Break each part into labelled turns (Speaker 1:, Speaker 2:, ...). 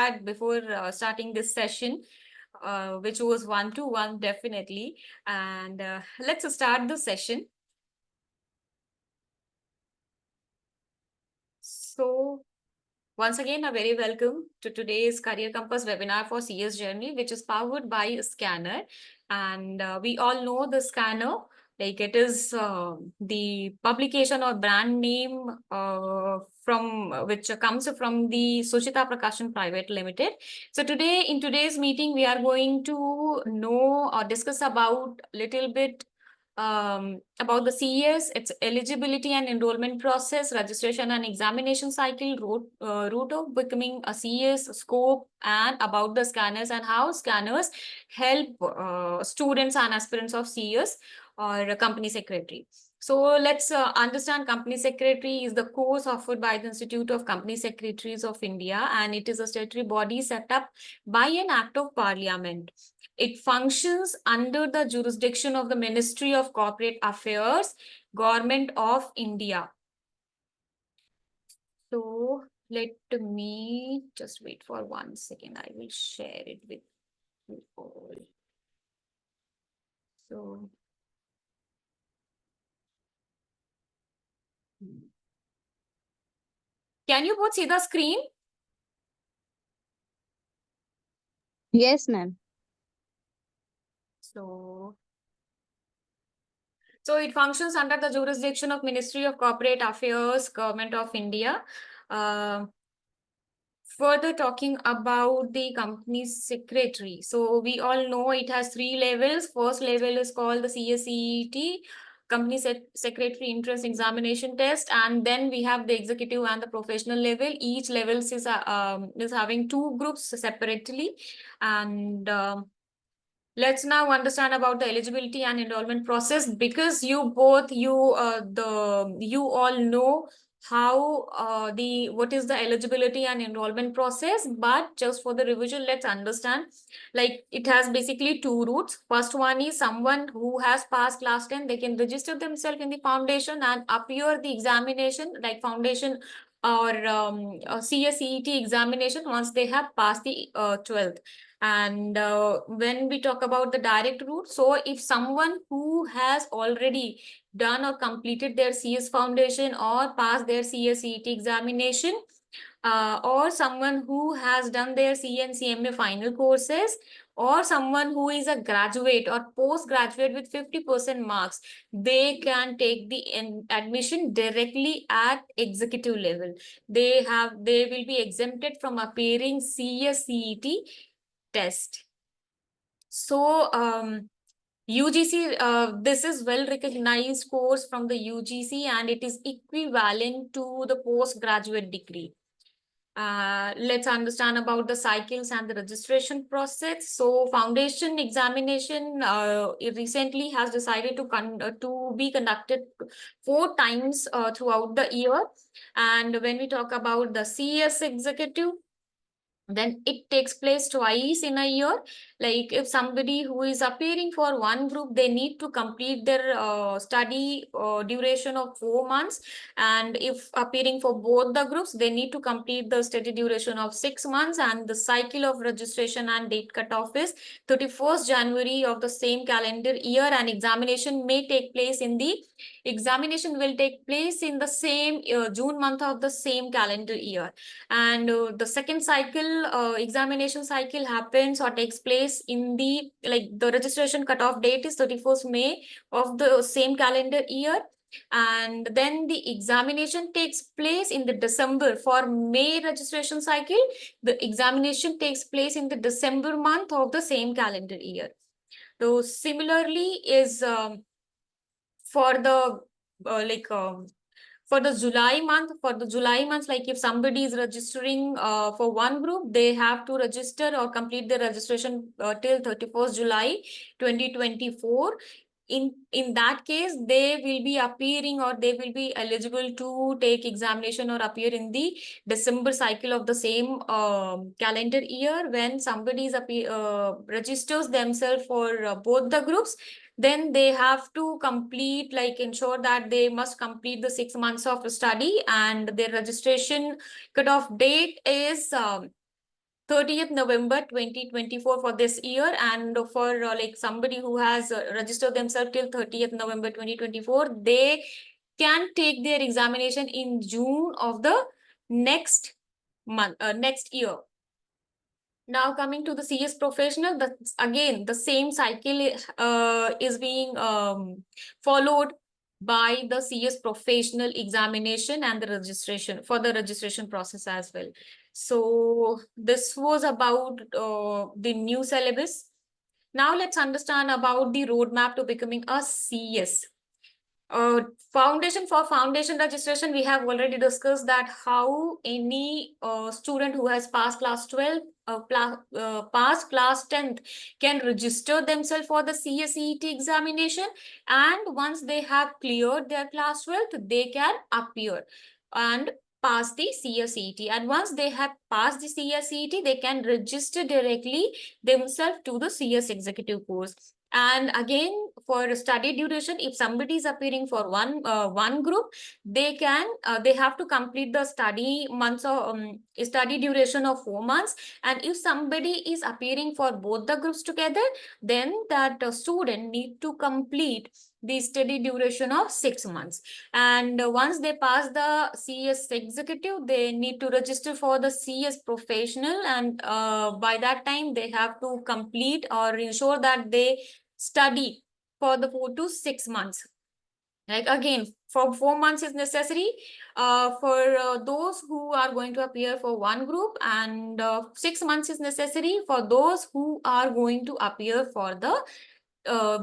Speaker 1: had before starting this session, which was one-to-one definitely. And let's start the session. So once again, a very welcome to today's Career Compass webinar for CS Journey, which is powered by Scanner. And we all know the Scanner, like it is the publication or brand name from which comes from the Suchita Prakashan Private Limited. So today, in today's meeting, we are going to know or discuss about little bit about the CES, its eligibility and enrollment process, registration and examination cycle, route of becoming a CES, scope, and about the scanners and how scanners help students and aspirants of CES or company secretary. So let's understand company secretary is the course offered by the Institute of Company Secretaries of India, and it is a statutory body set up by an act of parliament. It functions under the jurisdiction of the Ministry of Corporate Affairs, Government of India. So let me just wait for 1 second. I will share it with you all. So can you both see the screen?
Speaker 2: Yes, ma'am.
Speaker 1: So it functions under the jurisdiction of Ministry of Corporate Affairs, Government of India. Further talking about the company secretary. So we all know it has 3 levels. First level is called the CSET, Company Secretary Entrance Examination Test. And then we have the executive and the professional level. Each level is having 2 groups separately. And let's now understand about the eligibility and enrollment process, because you all know how what is the eligibility and enrollment process. But just for the revision, let's understand, like it has basically 2 routes. First one is someone who has passed class 10, they can register themselves in the foundation and appear the examination like foundation or CSET examination once they have passed the 12th. And when we talk about the direct route, so if someone who has already done or completed their CS foundation or passed their CSET examination, or someone who has done their CA and CMA final courses, or someone who is a graduate or postgraduate with 50% marks, they can take the admission directly at executive level. They will be exempted from appearing CSET test. So UGC, this is well recognized course from the UGC, and it is equivalent to the postgraduate degree. Let's understand about the cycles and the registration process. So foundation examination recently has decided to be conducted 4 times throughout the year. And when we talk about the CS executive, then it takes place twice in a year. Like if somebody who is appearing for one group, they need to complete their study duration of 4 months, and if appearing for both the groups, they need to complete the study duration of 6 months. And the cycle of registration and date cutoff is 31st January of the same calendar year, and examination will take place in the same June month of the same calendar year. And the second cycle, examination cycle happens or takes place in the registration cutoff date is 31st May of the same calendar year. And then the examination takes place in the December. For May registration cycle, the examination takes place in the December month of the same calendar year. So similarly is for the for the July month, like if somebody is registering for one group, they have to register or complete the registration till 31st July 2024. In that case, they will be appearing or they will be eligible to take examination or appear in the December cycle of the same calendar year. When somebody is registers themselves for both the groups, then they have to complete, ensure that they must complete the 6 months of study, and their registration cutoff date is 30th November 2024 for this year, and for like somebody who has registered themselves till 30th November 2024, they can take their examination in June of the next month, next year. Now coming to the CS professional, that's again the same cycle is being followed by the CS professional examination and the registration for the registration process as well. So this was about the new syllabus. Now let's understand about the roadmap to becoming a CS. Foundation for foundation registration, we have already discussed that how any student who has passed class 12, passed class 10th can register themselves for the CSET examination, and once they have cleared their class 12th, they can appear and pass the CSET. And once they have passed the CSET, they can register directly themselves to the CS executive course. And again, for study duration, if somebody is appearing for one group, they have to complete the study months or study duration of 4 months. And if somebody is appearing for both the groups together, then that student need to complete the study duration of 6 months. And once they pass the CS executive, they need to register for the CS professional, and by that time they have to complete or ensure that they study for the 4 to 6 months. Like again, for 4 months is necessary for those who are going to appear for one group, and 6 months is necessary for those who are going to appear for the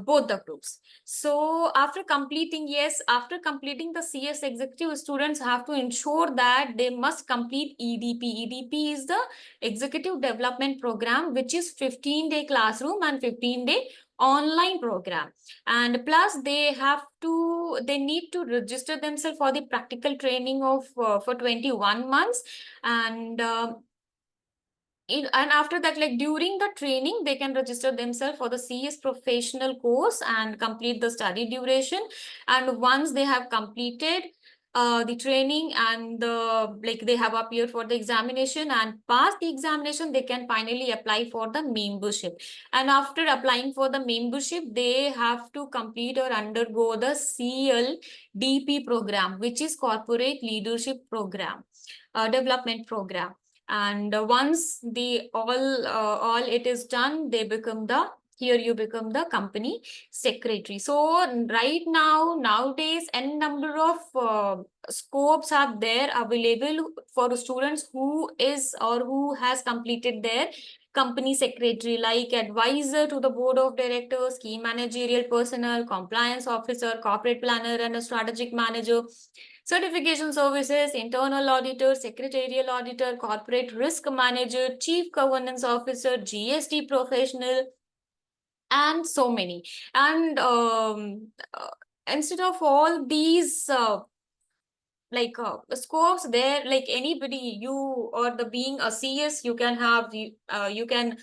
Speaker 1: both the groups. So after completing the CS executive, students have to ensure that they must complete EDP. EDP is the Executive Development Program, which is 15-day classroom and 15-day online program. And plus they need to register themselves for the practical training of for 21 months. And and after that, like during the training, they can register themselves for the CS professional course and complete the study duration. And once they have completed the training and they have appeared for the examination and passed the examination, they can finally apply for the membership. And after applying for the membership, they have to complete or undergo the CLDP program, which is Corporate Leadership Program, Development Program. And once the all it is done, they become the here you become the company secretary. So right now, nowadays, n number of scopes are there available for students who is or who has completed their company secretary, like advisor to the board of directors, key managerial personnel, compliance officer, corporate planner, and a strategic manager, certification services, internal auditor, secretarial auditor, corporate risk manager, chief governance officer, GST professional, and so many. And instead of all these scopes there, like anybody, you or the being a CS, you can have you can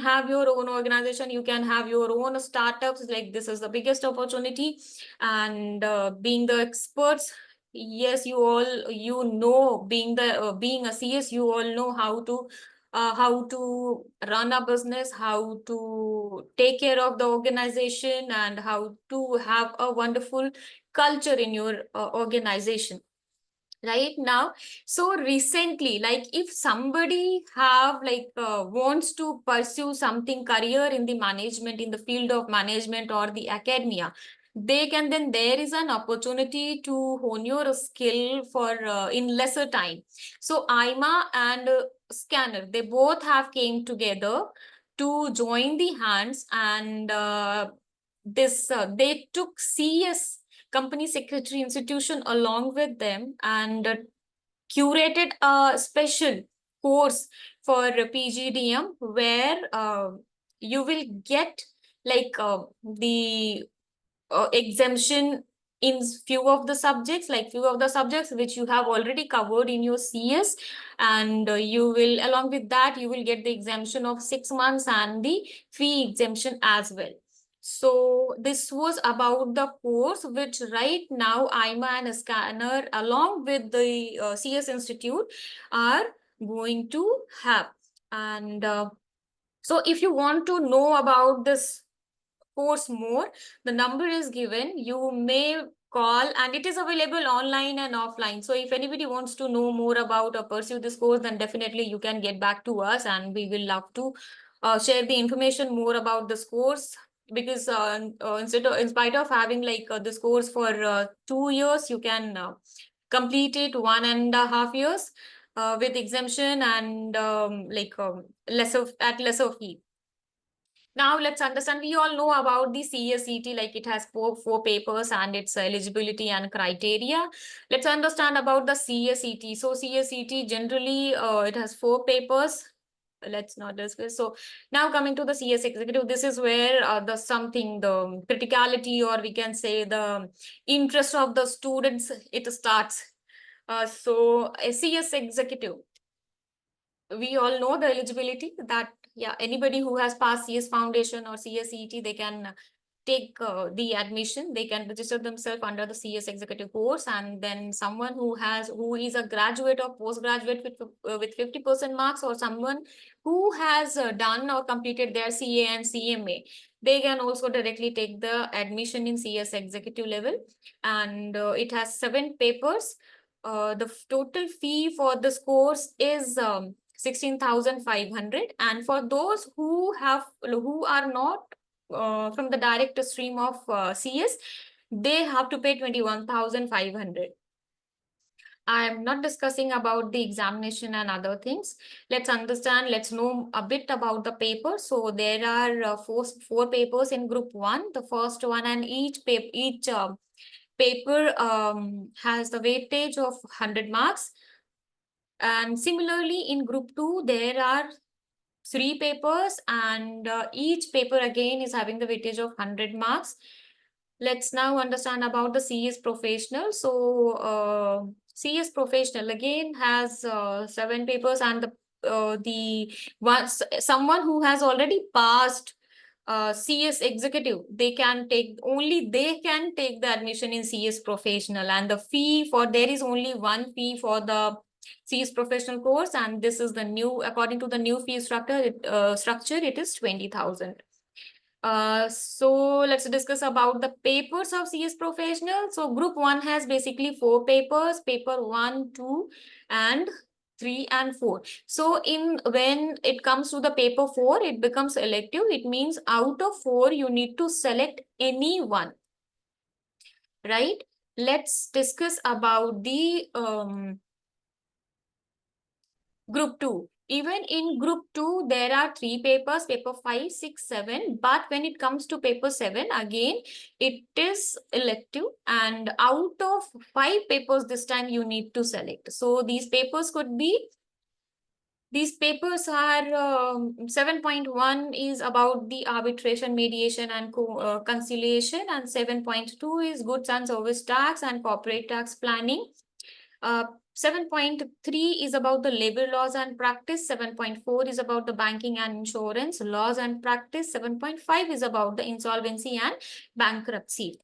Speaker 1: have your own organization, you can have your own startups. Like this is the biggest opportunity. And being the experts, yes, you know, being a CS, you all know how to run a business, how to take care of the organization, and how to have a wonderful culture in your organization right now. So recently, like if somebody have wants to pursue something career in the management, in the field of management or the academia, they can, then there is an opportunity to hone your skill for in lesser time. So IMA and Scanner, they both have came together to join the hands, and this they took CS company secretary institution along with them, and curated a special course for PGDM, where you will get the exemption in few of the subjects, which you have already covered in your CS. And you will, along with that, you will get the exemption of 6 months and the fee exemption as well. So this was about the course which right now IMA and Scanner along with the CS Institute are going to have. And so if you want to know about this course more, the number is given. You may call, and it is available online and offline. So if anybody wants to know more about or pursue this course, then definitely you can get back to us, and we will love to share the information more about this course. Because in spite of having like this course for 2 years, you can complete it 1.5 years with exemption and lesser fee. Now let's understand. We all know about the CSET, like it has four papers and its eligibility and criteria. Let's understand about the CSET. So CSET generally it has 4 papers. Let's not discuss. So now coming to the CS executive, this is where the criticality, or we can say the interest of the students, it starts. So a CS executive, we all know the eligibility that, yeah, anybody who has passed CS Foundation or CSET, they can take the admission. They can register themselves under the CS executive course, and then someone who is a graduate or postgraduate with 50% marks, or someone who has done or completed their CA and CMA, they can also directly take the admission in CS executive level. And it has 7 papers. The total fee for this course is 16,500, and for those who are not from the direct stream of CS, they have to pay 21,500. I'm not discussing about the examination and other things. Let's know a bit about the paper. So there are four papers in group 1. The first one, and each paper has the weightage of 100 marks. And similarly, in group 2, there are 3 papers, and each paper again is having the weightage of 100 marks. Let's now understand about the CS Professional. So CS Professional again has 7 papers, and someone who has already passed CS Executive, they can take the admission in CS Professional, and the fee for there is only one fee for the CS Professional course, and this is the new, according to the new fee structure, it is 20,000. So let's discuss about the papers of CS Professional. So group 1 has basically 4 papers, paper 1, 2, and 3 and 4. So when it comes to the paper 4, it becomes elective. It means out of 4, you need to select any one, right? Let's discuss about the group 2. Even in group 2, there are 3 papers, paper 5, 6, 7. But when it comes to paper 7, again, it is elective. And out of 5 papers, this time you need to select. So these papers are 7.1 is about the arbitration, mediation, and conciliation. And 7.2 is goods and service tax and corporate tax planning. 7.3 is about the labor laws and practice. 7.4 is about the banking and insurance laws and practice. 7.5 is about the insolvency and bankruptcy.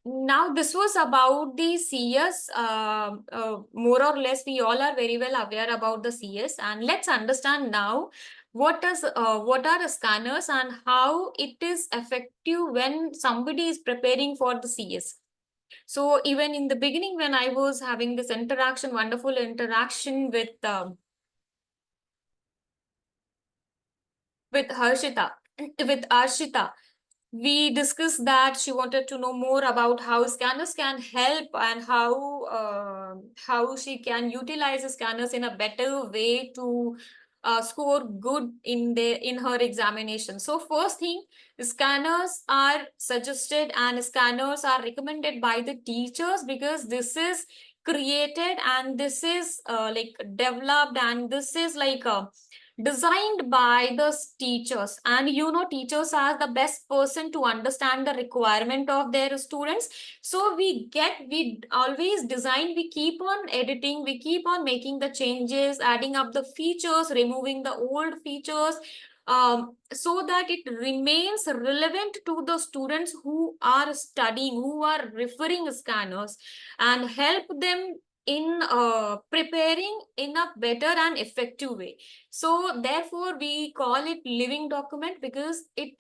Speaker 1: Now, this was about the CS. More or less, we all are very well aware about the CS. And let's understand now what are the scanners and how it is effective when somebody is preparing for the CS. So even in the beginning, when I was having this wonderful interaction with Arshita, we discussed that she wanted to know more about how scanners can help, and how she can utilize the scanners in a better way to score good in her examination. So first thing, scanners are suggested and scanners are recommended by the teachers, because this is created and this is developed, and this is designed by the teachers. And teachers are the best person to understand the requirement of their students. So we always design, we keep on editing, we keep on making the changes, adding up the features, removing the old features, so that it remains relevant to the students who are studying, who are referring scanners, and help them in preparing in a better and effective way. So therefore we call it living document, because it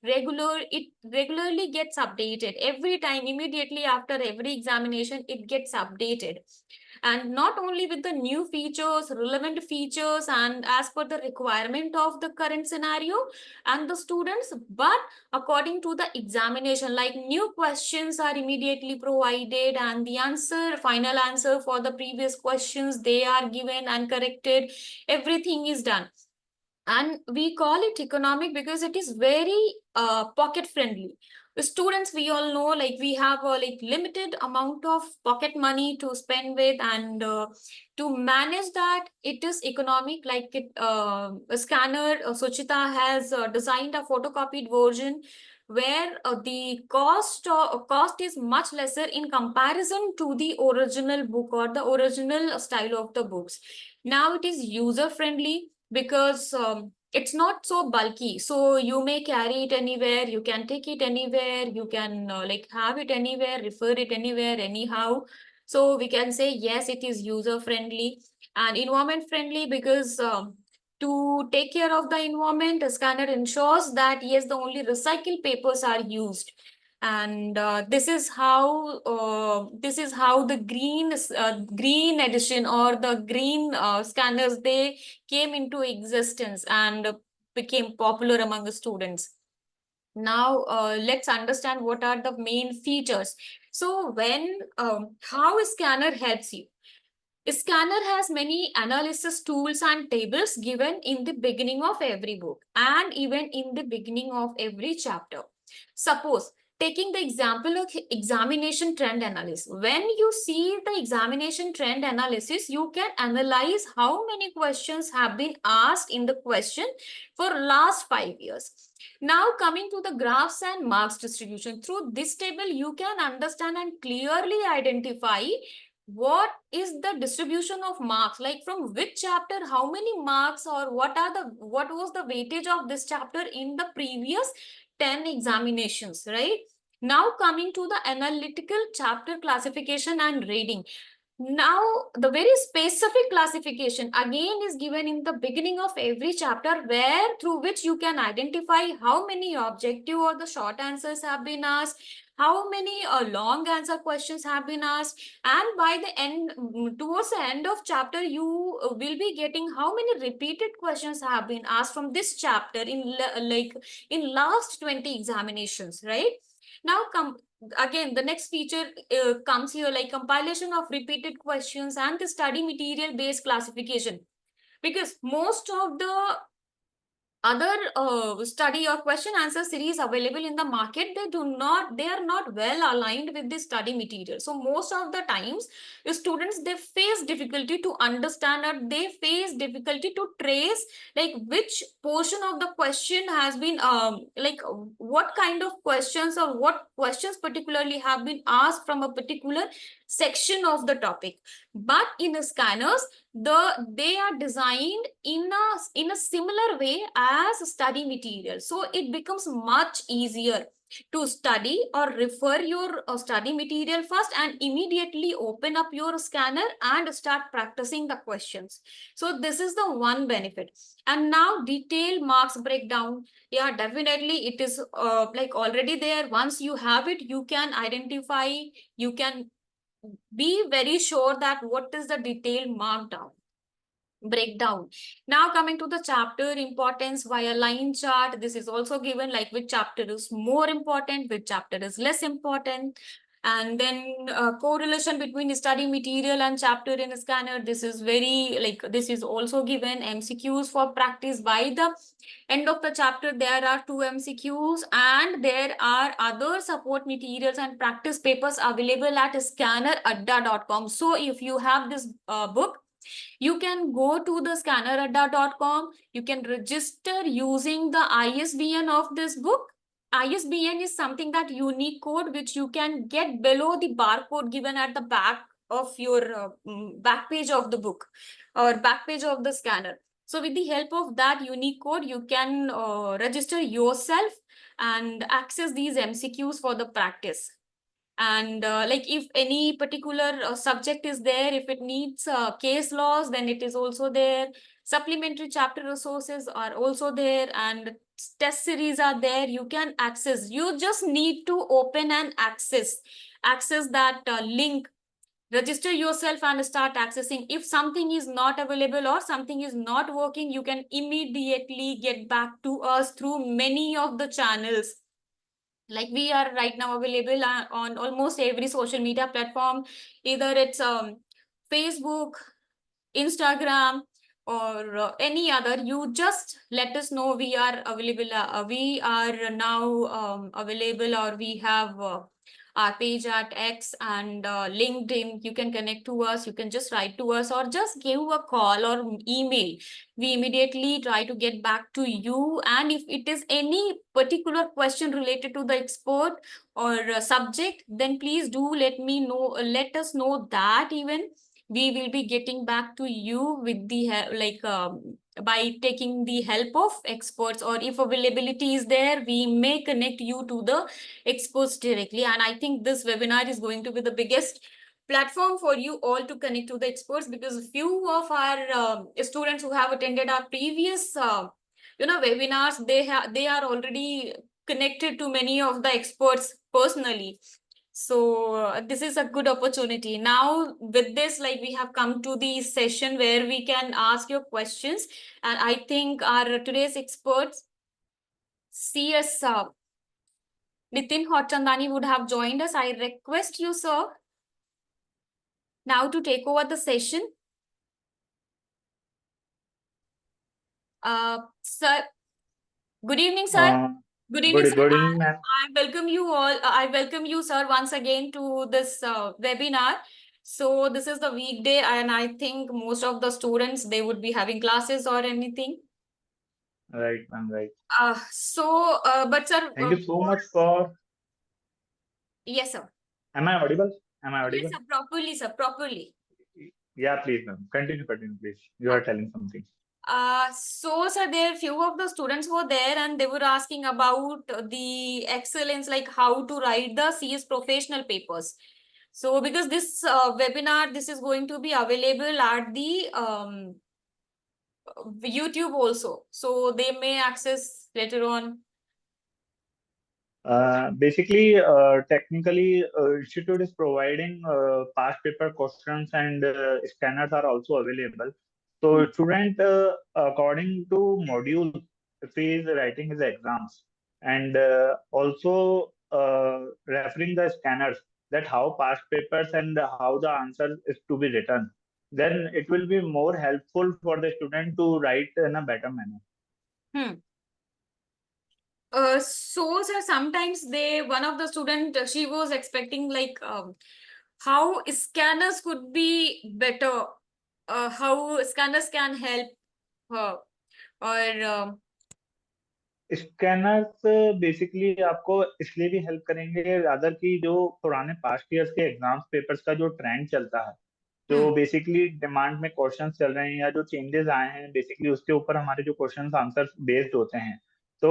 Speaker 1: regularly gets updated every time. Immediately after every examination, it gets updated, and not only with the new features, relevant features, and as per the requirement of the current scenario and the students, but according to the examination, like new questions are immediately provided, and the final answer for the previous questions, they are given and corrected. Everything is done. And we call it economic because it is very pocket friendly. The students, we all know, like we have a like limited amount of pocket money to spend with, and to manage that, it is economic. Like a scanner, Suchita has designed a photocopied version where the cost is much lesser in comparison to the original book or the original style of the books. Now it is user friendly because it's not so bulky, so you may carry it anywhere, you can take it anywhere, you can like have it anywhere, refer it anywhere, anyhow. So we can say yes, it is user friendly and environment friendly, because to take care of the environment, a scanner ensures that yes, the only recycled papers are used. And this is how the green edition or the green scanners, they came into existence and became popular among the students. Now let's understand what are the main features. So when how a scanner helps you. A scanner has many analysis tools and tables given in the beginning of every book and even in the beginning of every chapter. Suppose, taking the example of examination trend analysis. When you see the examination trend analysis, you can analyze how many questions have been asked in the question for last 5 years. Now coming to the graphs and marks distribution. Through this table, you can understand and clearly identify what is the distribution of marks, like from which chapter how many marks, or what was the weightage of this chapter in the previous 10 examinations, right? Now coming to the analytical chapter classification and rating. Now, the very specific classification again is given in the beginning of every chapter, where through which you can identify how many objective or the short answers have been asked, how many long answer questions have been asked, and by the end, towards the end of chapter, you will be getting how many repeated questions have been asked from this chapter in like in last 20 examinations, right? Now come again, the next feature comes here, like compilation of repeated questions and the study material based classification, because most of the other study or question answer series available in the market, they are not well aligned with the study material. So most of the times the students, they face difficulty to understand, or they face difficulty to trace like which portion of the question has been like what kind of questions or what questions particularly have been asked from a particular section of the topic. But in the scanners, they are designed in a similar way as study material, so it becomes much easier to study or refer your study material first and immediately open up your scanner and start practicing the questions. So this is the one benefit. And now detailed marks breakdown. Yeah, definitely it is like already there. Once you have it, you can identify, you can be very sure that what is the detailed markdown breakdown. Now coming to the chapter importance via line chart, this is also given, like which chapter is more important, which chapter is less important. And then correlation between study material and chapter in a scanner, this is very like this is also given. MCQs for practice. By the end of the chapter, there are 2 MCQs, and there are other support materials and practice papers available at scanneradda.com. So if you have this book, you can go to the scanneradda.com. You can register using the ISBN of this book. ISBN is something, that unique code which you can get below the barcode given at the back of your back page of the book or back page of the scanner. So with the help of that unique code, you can register yourself and access these MCQs for the practice. And like if any particular subject is there, if it needs case laws, then it is also there. Supplementary chapter resources are also there, and test series are there. You can access. You just need to open and access that link, register yourself and start accessing. If something is not available or something is not working, you can immediately get back to us through many of the channels. Like we are right now available on almost every social media platform, either it's Facebook, Instagram, or any other. You just let us know. We are available. We are now available, or we have our page at X and LinkedIn. You can connect to us. You can just write to us or just give a call or email. We immediately try to get back to you. And if it is any particular question related to the expert or subject, then please do let me know. Let us know that even we will be getting back to you with the by taking the help of experts, or if availability is there, we may connect you to the experts directly. And I think this webinar is going to be the biggest platform for you all to connect to the experts, because few of our students who have attended our previous webinars, they are already connected to many of the experts personally. So this is a good opportunity. Now with this, like, we have come to the session where we can ask your questions. And I think our today's experts, CS Nitin Hotchandani, would have joined us. I request you, sir, now to take over the session. Sir, good evening, sir. Good evening, sir.
Speaker 3: Good evening, ma'am.
Speaker 1: I welcome you all. I welcome you, sir, once again to this webinar. So this is the weekday, and I think most of the students, they would be having classes or anything.
Speaker 3: Right, ma'am, right.
Speaker 1: But sir,
Speaker 3: Thank you so much for.
Speaker 1: yes, sir.
Speaker 3: Am I audible? Am I
Speaker 1: Yes,
Speaker 3: audible?
Speaker 1: sir. Properly, sir. Properly.
Speaker 3: Yeah, please, ma'am. Continue, please. You are telling something.
Speaker 1: So sir, there few of the students were there and they were asking about the excellence, like how to write the CS professional papers. So because this webinar, this is going to be available at the YouTube also. So they may access later on.
Speaker 3: Basically, technically, institute is providing past paper questions and scanners are also available. So student, according to module, if he is writing his exams and also referring the scanners, that how past papers and how the answer is to be written, then it will be more helpful for the student to write in a better manner.
Speaker 1: Hmm. So sir, sometimes one of the student, she was expecting like how scanners could be better, how scanners can help her, or
Speaker 3: scanners basically आपको इसलिए भी help करेंगे rather कि जो पुराने past years के exams papers का जो ट्रेंड चलता है, जो बेसिकली डिमांड में क्वेश्चंस चल रहे हैं या जो चेंजेस आए हैं, बेसिकली उसके ऊपर हमारे जो क्वेश्चंस आंसर्स बेस्ड होते हैं, तो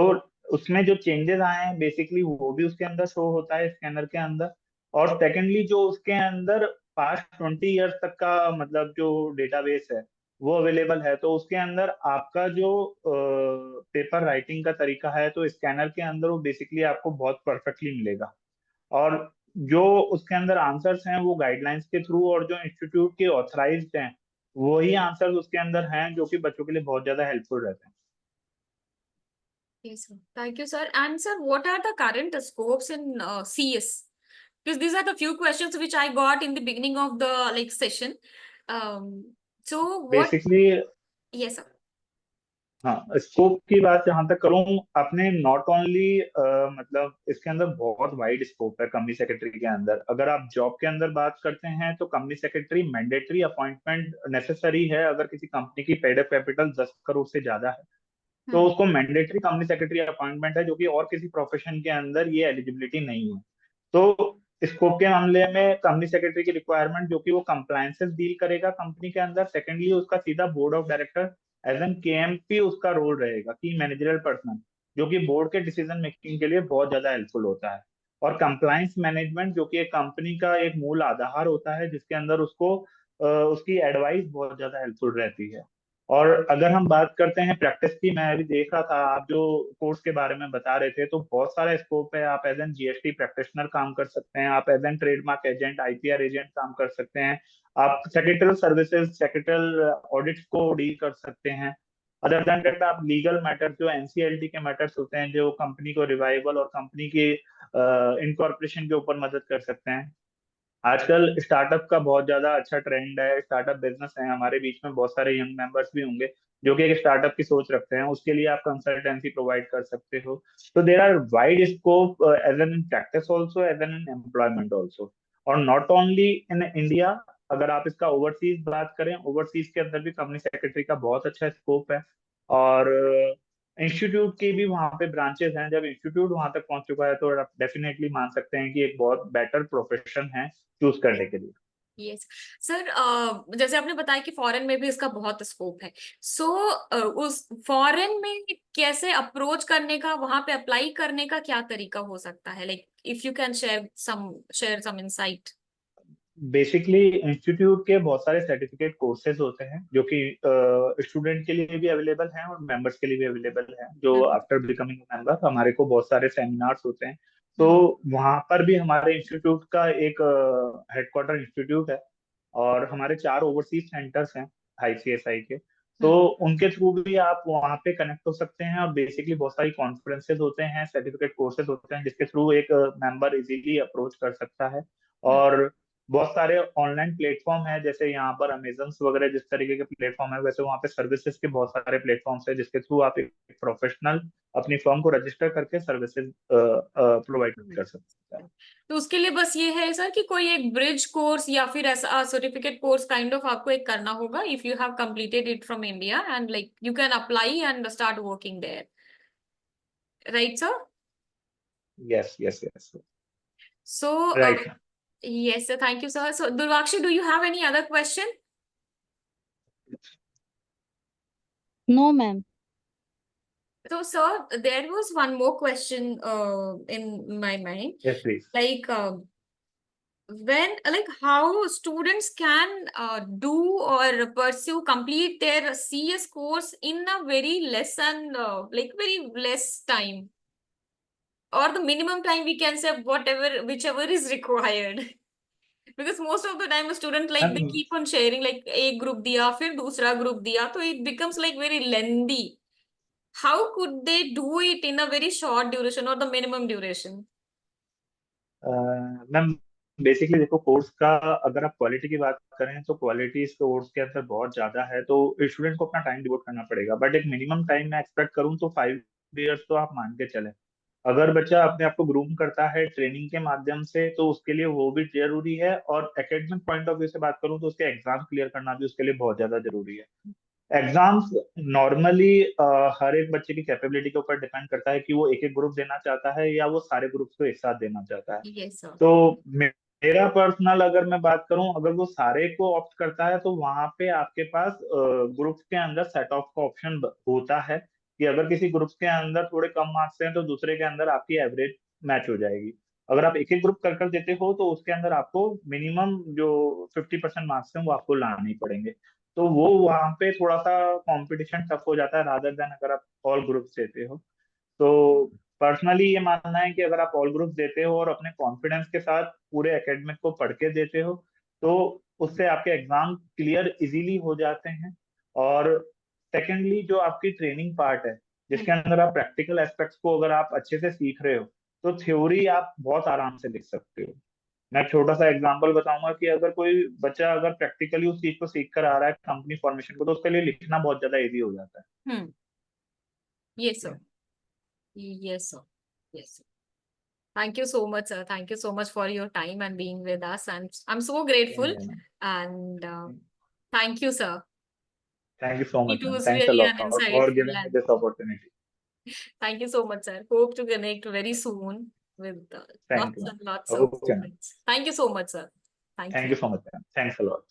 Speaker 3: उसमें जो चेंजेस आए हैं बेसिकली वो भी उसके अंदर शो होता है स्कैनर के अंदर। और सेकेंडली जो उसके अंदर पास्ट 20 ईयर्स तक का मतलब जो डेटाबेस है वो अवेलेबल है, तो उसके अंदर आपका जो पेपर राइटिंग का तरीका है तो स्कैनर के अंदर वो बेसिकली आपको बहुत परफेक्टली मिलेगा। और जो उसके अंदर आंसर्स हैं वो गाइडलाइंस के थ्रू और जो इंस्टीट्यूट के ऑथराइज्ड हैं वही आंसर्स उसके अंदर हैं, जो कि बच्चों के लिए बहुत ज्यादा हेल्पफुल रहते हैं।
Speaker 1: yes, sir. Thank you, sir. And sir, what are the current scopes in CS? Because these are the few questions which I got in the beginning of the like session. So what?
Speaker 3: Basically
Speaker 1: Yes, sir.
Speaker 3: हाँ, scope की बात जहां तक करूं, अपने not only मतलब इसके अंदर बहुत वाइड स्कोप है। कंपनी सेक्रेटरी के अंदर अगर आप जॉब के अंदर बात करते हैं तो company secretary mandatory appointment necessary है। अगर किसी कंपनी की पेड अप कैपिटल 10 करोड़ से ज्यादा है तो उसको मैंडेटरी कंपनी सेक्रेटरी अपॉइंटमेंट है, जो कि और किसी प्रोफेशन के अंदर ये एलिजिबिलिटी नहीं है। तो स्कोप के मामले में कंपनी सेक्रेटरी की रिक्वायरमेंट, जो कि वो कंप्लायंसेस डील करेगा कंपनी के अंदर। सेकेंडली उसका सीधा board of director as an KMP उसका रोल रहेगा, की मैनेजरियल पर्सन, जो कि बोर्ड के डिसीजन मेकिंग के लिए बहुत ज्यादा हेल्पफुल होता है। और कंप्लायंस मैनेजमेंट, जो कि एक कंपनी का एक मूल आधार होता है, जिसके अंदर उसको उसकी एडवाइस बहुत ज्यादा हेल्पफुल रहती है। और अगर हम बात करते हैं प्रैक्टिस की, मैं अभी देख रहा था आप जो कोर्स के बारे में बता रहे थे, तो बहुत सारा स्कोप है। आप एज एन जीएसटी प्रैक्टिशनर काम कर सकते हैं, आप as an trademark agent, IPR agent काम कर सकते हैं, आप सेक्रेटरियल सर्विसेज, सेक्रेटरियल ऑडिट को डील कर सकते हैं। अदर देन दैट आप लीगल मैटर, जो एनसीएलटी के मैटर्स होते हैं, जो कंपनी को रिवाइवल और कंपनी की इनकॉर्पोरेशन के ऊपर मदद कर सकते हैं। आजकल स्टार्टअप का बहुत ज्यादा अच्छा ट्रेंड है, स्टार्टअप बिजनेस है। हमारे बीच में बहुत सारे यंग मेंबर्स भी होंगे जो कि एक स्टार्टअप की सोच रखते हैं, उसके लिए आप कंसल्टेंसी प्रोवाइड कर सकते हो। तो there are wide scope as an in practice also, as an in employment also. और नॉट ओनली इन इंडिया, अगर आप इसका ओवरसीज बात करें, ओवरसीज के अंदर भी कंपनी सेक्रेटरी का बहुत अच्छा स्कोप है। और इंस्टीट्यूट की भी वहाँ पे ब्रांचेस हैं। जब इंस्टीट्यूट वहां तक पहुंच चुका है तो आप डेफिनेटली मान सकते हैं कि एक बहुत बेटर प्रोफेशन है चूज करने के लिए।
Speaker 1: यस सर, जैसे आपने बताया कि फॉरेन में भी इसका बहुत स्कोप है। सो उस फॉरेन में कैसे अप्रोच करने का, वहां पे अप्लाई करने का क्या तरीका हो सकता है? Like if you can share some insight.
Speaker 3: Basically institute के बहुत सारे सर्टिफिकेट कोर्सेज होते हैं जो कि स्टूडेंट के लिए भी अवेलेबल हैं और मेंबर्स के लिए भी अवेलेबल हैं। जो
Speaker 1: हम्म।
Speaker 3: आफ्टर बिकमिंग मेंबर हमारे को बहुत सारे सेमिनार्स होते हैं। तो
Speaker 1: हम्म।
Speaker 3: वहाँ पर भी हमारे इंस्टीट्यूट का एक हेडक्वार्टर इंस्टीट्यूट है, और हमारे 4 ओवरसीज सेंटर्स हैं आईसीएसआई के। तो
Speaker 1: हम्म।
Speaker 3: उनके थ्रू भी आप वहाँ पे कनेक्ट हो सकते हैं। और बेसिकली बहुत सारी कॉन्फ्रेंसेज होते हैं, सर्टिफिकेट कोर्सेज होते हैं, जिसके थ्रू एक मेंबर इजीली अप्रोच कर सकता है।
Speaker 1: हम्म।
Speaker 3: और बहुत सारे ऑनलाइन प्लेटफॉर्म है, जैसे यहाँ पर अमेजन वगैरह जिस तरीके के प्लेटफॉर्म है, वैसे वहाँ पे सर्विसेज के बहुत सारे प्लेटफॉर्म्स है, जिसके थ्रू आप एक प्रोफेशनल अपनी फर्म को रजिस्टर करके सर्विसेज प्रोवाइड कर सकते हैं।
Speaker 1: तो उसके लिए बस ये है सर कि कोई एक ब्रिज कोर्स या फिर ऐसा सर्टिफिकेट कोर्स काइंड ऑफ आपको एक करना होगा if you have completed it from India, and like you can apply and start working there, right sir?
Speaker 3: Yes yes yes,
Speaker 1: so
Speaker 3: right.
Speaker 1: yes sir, thank you sir. So Durvakshi, do you have any other question?
Speaker 2: No, ma'am.
Speaker 1: So sir, there was one more question in my mind,
Speaker 3: yes please.
Speaker 1: like when, like how students can do or pursue complete their CS course in a very less and like very less time, or the minimum time we can say, whatever whichever is required. Because most of the time a student like they keep on sharing, like एक group दिया फिर दूसरा group दिया, तो it becomes like very lengthy. How could they do it in a very short duration or the minimum duration?
Speaker 3: Ma'am basically देखो, course का अगर आप क्वालिटी की बात करें तो क्वालिटी इस कोर्स के अंदर बहुत ज्यादा है, तो स्टूडेंट को अपना टाइम डिवोट करना पड़ेगा। बट एक मिनिमम टाइम मैं एक्सपेक्ट करूँ तो 5 years तो आप मान के चले। अगर बच्चा अपने आप को ग्रूम करता है ट्रेनिंग के माध्यम से, तो उसके लिए वो भी जरूरी है। और एकेडमिक पॉइंट ऑफ व्यू से बात करूँ तो उसके एग्जाम क्लियर करना भी उसके लिए बहुत ज्यादा जरूरी है। एग्जाम्स नॉर्मली हर एक बच्चे की कैपेबिलिटी के ऊपर डिपेंड करता है कि वो एक एक ग्रुप देना चाहता है या वो सारे ग्रुप्स को एक साथ देना चाहता है।
Speaker 1: Yes, sir.
Speaker 3: तो मेरा पर्सनल अगर मैं बात करूं, अगर वो सारे को ऑप्ट करता है तो वहां पे आपके पास ग्रुप्स के अंदर सेट ऑफ का ऑप्शन होता है कि अगर किसी ग्रुप के अंदर थोड़े कम मार्क्स हैं तो दूसरे के अंदर आपकी एवरेज मैच हो जाएगी। अगर आप एक एक ग्रुप कर कर देते हो तो उसके अंदर आपको मिनिमम जो 50% मार्क्स हैं वो आपको लाने ही पड़ेंगे। तो वो वहां पे थोड़ा सा कंपटीशन टफ हो जाता है, रादर देन अगर आप ऑल ग्रुप्स देते हो। तो पर्सनली ये मानना है कि अगर आप ऑल ग्रुप देते हो और अपने कॉन्फिडेंस के साथ पूरे एकेडमिक को पढ़ के देते हो, तो उससे आपके एग्जाम क्लियर इजीली हो जाते हैं। और सेकेंडली जो आपकी ट्रेनिंग पार्ट है, जिसके अंदर आप प्रैक्टिकल एस्पेक्ट्स को अगर आप अच्छे से सीख रहे हो, तो थ्योरी आप बहुत आराम से लिख सकते हो। मैं एक छोटा सा एग्जांपल बताऊंगा कि अगर कोई बच्चा अगर प्रैक्टिकली उस चीज को सीख कर आ रहा है कंपनी फॉर्मेशन को, तो उसके लिए लिखना बहुत ज्यादा इजी हो जाता
Speaker 1: Hmm. Yes,
Speaker 3: है।
Speaker 1: sir. Yes, sir. Yes, sir. Thank you so much, sir. Thank you so much for your time and being with us. And I'm so grateful. And thank you, sir.
Speaker 3: Thank you so much,
Speaker 1: It
Speaker 3: ma'am.
Speaker 1: was
Speaker 3: Thanks a
Speaker 1: really
Speaker 3: lot
Speaker 1: an
Speaker 3: for
Speaker 1: insightful,
Speaker 3: giving me
Speaker 1: and
Speaker 3: this opportunity.
Speaker 1: thank you so much, sir. Hope to connect very soon with
Speaker 3: Thank
Speaker 1: lots
Speaker 3: you,
Speaker 1: and
Speaker 3: ma'am.
Speaker 1: lots of
Speaker 3: Okay, ma'am.
Speaker 1: students. Thank you so much, sir. Thank
Speaker 3: Thank
Speaker 1: you.
Speaker 3: you so much, ma'am. Thanks a lot.